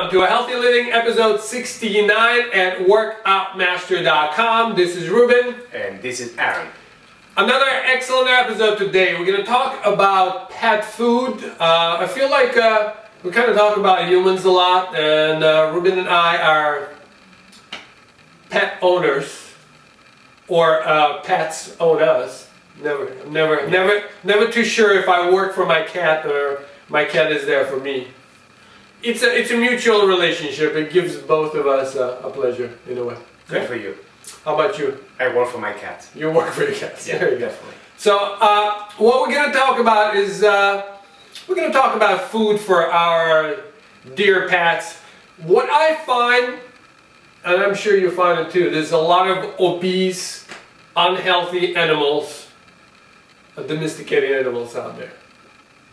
Welcome to a Healthy Living episode 69 at workoutmaster.com. This is Ruben. And this is Aaron. Another excellent episode today. We're going to talk about pet food. I feel like we kind of talk about humans a lot, and Ruben and I are pet owners, or pets own us. Never too sure if I work for my cat or my cat is there for me. It's a mutual relationship. It gives both of us a pleasure in a way. Good for you. How about you? I work for my cat. You work for your cats. Yeah, there you definitely. Go. So what we're going to talk about is we're going to talk about food for our dear pets. What I find, and I'm sure you find it too, there's a lot of obese, unhealthy animals, domesticated animals out there.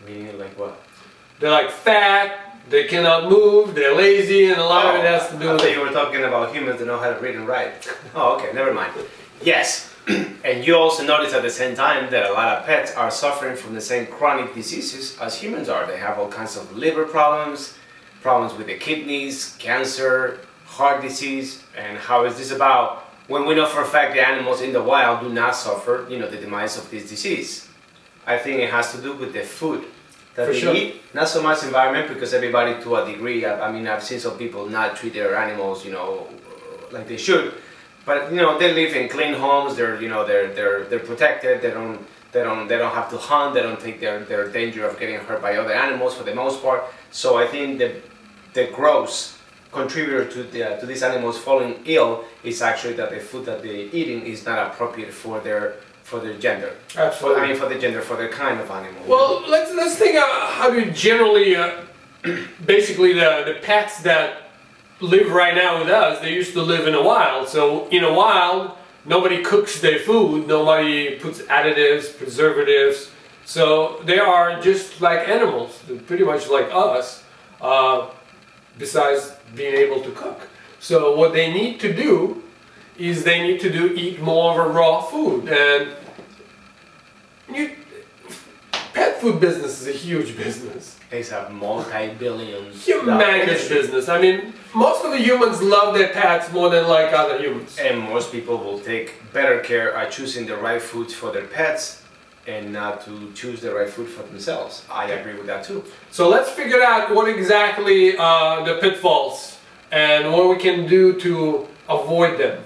Meaning like what? They're like fat. They cannot move, they're lazy, and a lot of it has to do with... I thought you were talking about humans that know how to read and write. Oh, okay, never mind. Yes, and you also notice at the same time that a lot of pets are suffering from the same chronic diseases as humans are. They have all kinds of liver problems, problems with the kidneys, cancer, heart disease, and how is this about when we know for a fact the animals in the wild do not suffer, the demise of this disease? I think it has to do with the food that they eat, not so much environment, because everybody to a degree, I mean, I've seen some people not treat their animals, like they should, but they live in clean homes. They're they're protected. They don't have to hunt. They don't take their danger of getting hurt by other animals for the most part. So I think the gross contributor to these animals falling ill is actually that the food that they're eating is not appropriate for their gender. Absolutely. For the gender, for their kind of animal. Well, let's think about how do generally, basically the pets that live right now with us, they used to live in the wild. So in the wild, nobody cooks their food, nobody puts additives, preservatives. So they are just like animals, they're pretty much like us, besides being able to cook. So what they need to do is they need to eat more of a raw food, and pet food business is a huge business. It's a multi-billion humongous business. I mean, most of the humans love their pets more than like other humans. And most people will take better care at choosing the right foods for their pets and not to choose the right food for themselves. I agree with that too. So let's figure out what exactly the pitfalls and what we can do to avoid them.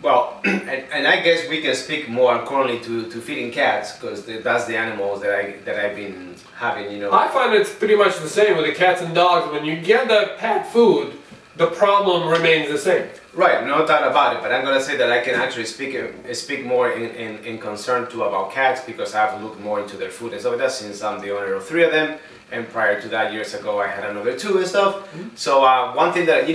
Well, and I guess we can speak more currently to feeding cats, because that's the animals that I've been having, I find it's pretty much the same with the cats and dogs. When you get the pet food, the problem remains the same. Right, no doubt about it. But I'm gonna say that I can actually speak more in concern about cats, because I've looked more into their food and stuff like that, since I'm the owner of 3 of them, and prior to that, years ago, I had another 2 and stuff. Mm-hmm. So one thing that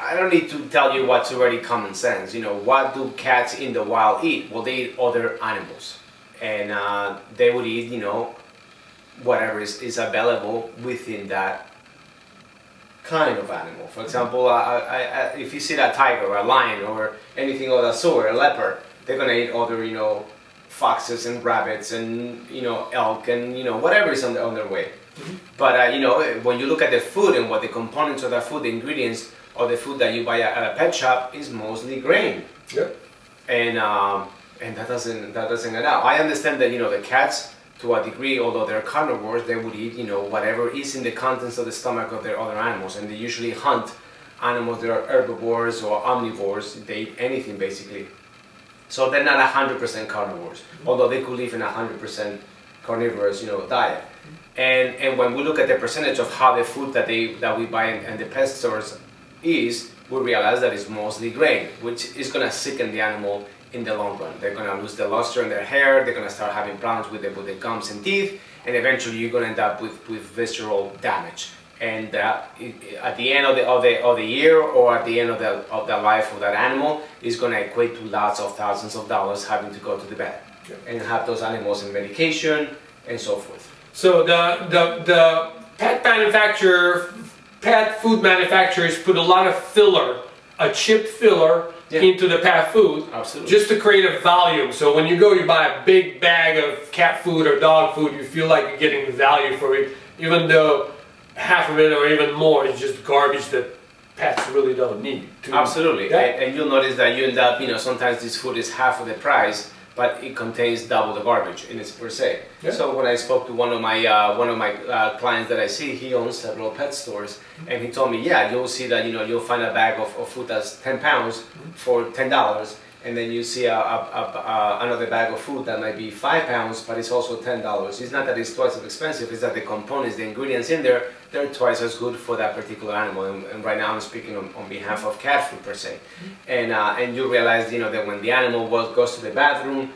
I don't need to tell you what's already common sense. What do cats in the wild eat? Well, they eat other animals, and they would eat, whatever is available within that kind of animal. For example, if you see a tiger or a lion or anything of that sort, a leopard, they're gonna eat other, foxes and rabbits and elk and whatever is on their way. Mm-hmm. But when you look at the food and what the components of that food, the ingredients or the food that you buy at a pet shop is mostly grain. Yep. And that doesn't get out. I understand that the cats, to a degree, although they're carnivores, they would eat whatever is in the contents of the stomach of their other animals, and they usually hunt animals that are herbivores or omnivores. They eat anything basically. So they're not 100% carnivores, mm-hmm. although they could live in 100% carnivorous diet. And when we look at the percentage of how the food that we buy in the pet stores is, we realize that it's mostly grain, which is going to sicken the animal in the long run. They're going to lose the luster in their hair, they're going to start having problems with the gums and teeth, and eventually you're going to end up with visceral damage. And at the end of the year, or at the end of the life of that animal, is going to equate to lots of thousands of dollars having to go to the vet, yeah, and have those animals in medication and so forth. So the pet food manufacturers put a lot of filler, a chip filler, yeah, into the pet food. Absolutely. Just to create a volume. So when you go, you buy a big bag of cat food or dog food, you feel like you're getting value for it, even though half of it or even more is just garbage that pets really don't need. Absolutely, Yeah. and you'll notice that you end up, sometimes this food is half of the price, but it contains double the garbage in its per se. Yeah. So when I spoke to one of my clients that I see, he owns several pet stores, and he told me, yeah, you'll see that you'll find a bag of food that's 10 pounds for $10, and then you see another bag of food that might be 5 pounds, but it's also $10. It's not that it's twice as expensive; it's that the components, the ingredients in there, they're twice as good for that particular animal. And right now, I'm speaking on behalf of cat food per se. And you realize, that when the animal goes to the bathroom,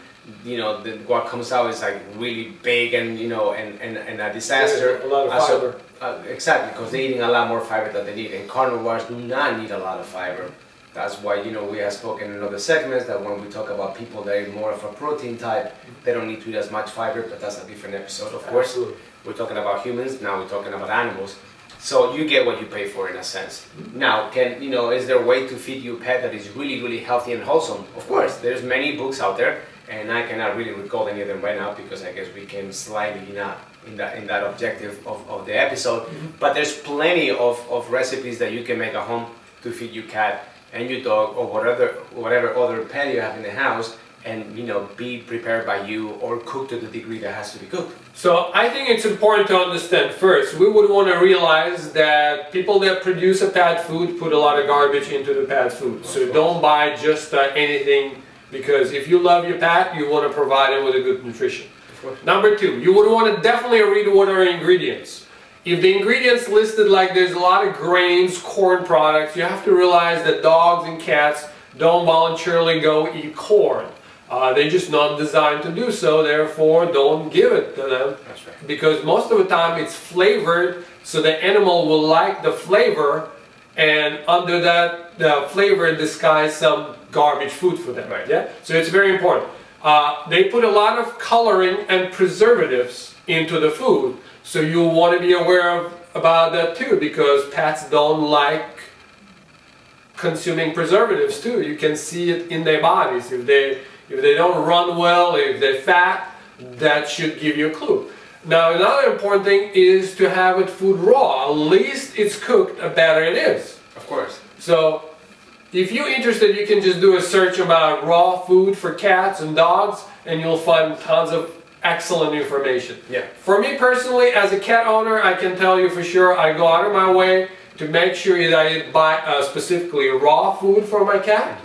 what comes out is like really big and and a disaster. Yeah, a lot of fiber. Exactly, because they're eating a lot more fiber than they need, and carnivores do not need a lot of fiber. That's why we have spoken in other segments that when we talk about people that are more of a protein type, they don't need to eat as much fiber, but that's a different episode, of course. Absolutely. We're talking about humans, now we're talking about animals. So you get what you pay for in a sense. Now, is there a way to feed your pet that is really, really healthy and wholesome? Of course, there's many books out there, and I cannot really recall any of them right now because I guess we came slightly not in that objective of the episode. But there's plenty of recipes that you can make at home to feed your cat and your dog or whatever other pet you have in the house, and be prepared by you or cooked to the degree that has to be cooked. So I think it's important to understand first, we would want to realize that people that produce a pet food put a lot of garbage into the pet food. So don't buy just anything, because if you love your pet, you want to provide it with a good nutrition. Number two, you would want to definitely read what are ingredients. If the ingredients listed like there's a lot of grains, corn products, you have to realize that dogs and cats don't voluntarily go eat corn. They're just not designed to do so, therefore don't give it to them. That's right. Because most of the time it's flavored, so the animal will like the flavor, and under that the flavor disguise some garbage food for them. Right. Yeah? So it's very important. They put a lot of coloring and preservatives into the food, so you want to be aware about that too, because pets don't like consuming preservatives too. You can see it in their bodies. If they don't run well, if they're fat, that should give you a clue. Now, another important thing is to have it food raw. At least it's cooked, the better it is. Of course. So, if you're interested, you can just do a search about raw food for cats and dogs, and you'll find tons of excellent information. Yeah. For me personally, as a cat owner, I can tell you for sure, I go out of my way to make sure that I buy specifically raw food for my cat.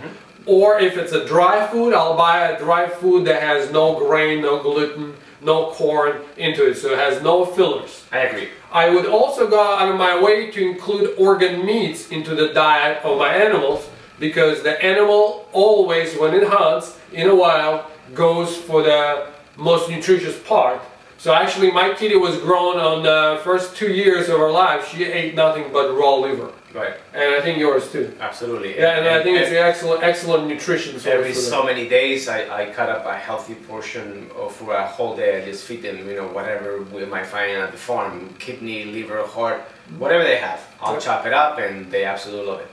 Or if it's a dry food, I'll buy a dry food that has no grain, no gluten, no corn into it, so it has no fillers. I agree. I would also go out of my way to include organ meats into the diet of my animals, because the animal always, when it hunts in a wild, goes for the most nutritious part. So actually my kitty was grown on the first 2 years of her life. She ate nothing but raw liver. Right. And I think yours too. Absolutely. Yeah, and I think it's an excellent nutrition source. Every so many days I cut up a healthy portion for a whole day. I just feed them, whatever we might find at the farm, kidney, liver, heart, whatever they have. I'll chop it up and they absolutely love it.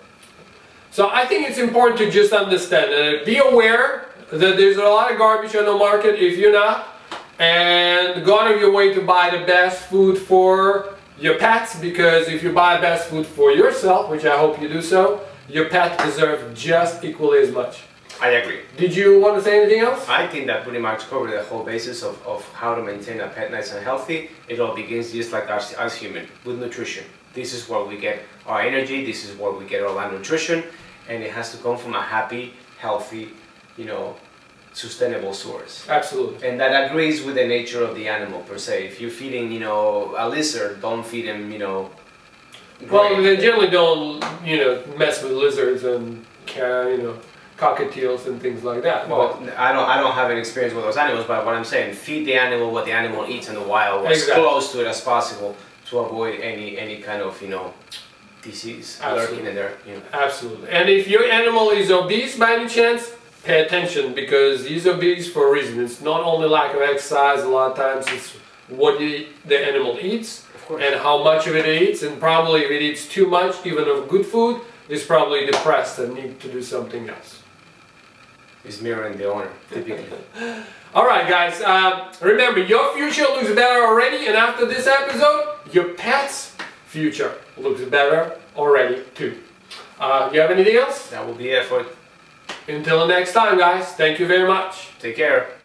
So I think it's important to just understand, be aware that there's a lot of garbage on the market if you're not, and go out of your way to buy the best food for your pets, because if you buy best food for yourself, which I hope you do so, your pet deserves just equally as much. I agree. Did you want to say anything else? I think that pretty much covered the whole basis of how to maintain a pet nice and healthy. It all begins just like us as human, with nutrition. This is where we get our energy, this is where we get all our nutrition, and it has to come from a happy, healthy, sustainable source. Absolutely. And that agrees with the nature of the animal per se. If you're feeding, a lizard, don't feed him, Well, they generally don't, mess with lizards and, cockatiels and things like that. Well, I don't have an experience with those animals, but what I'm saying, feed the animal what the animal eats in the wild, as close to it as possible to avoid any kind of, disease lurking in there. Absolutely. And if your animal is obese by any chance, pay attention, because he's obese for a reason. It's not only lack of exercise, a lot of times it's what the animal eats and how much of it eats, and probably if it eats too much, even of good food, it's probably depressed and needs to do something else. It's mirroring the owner, typically. Alright guys, remember, your future looks better already, and after this episode, your pet's future looks better already too. You have anything else? That will be it for Until the next time, guys. Thank you very much. Take care.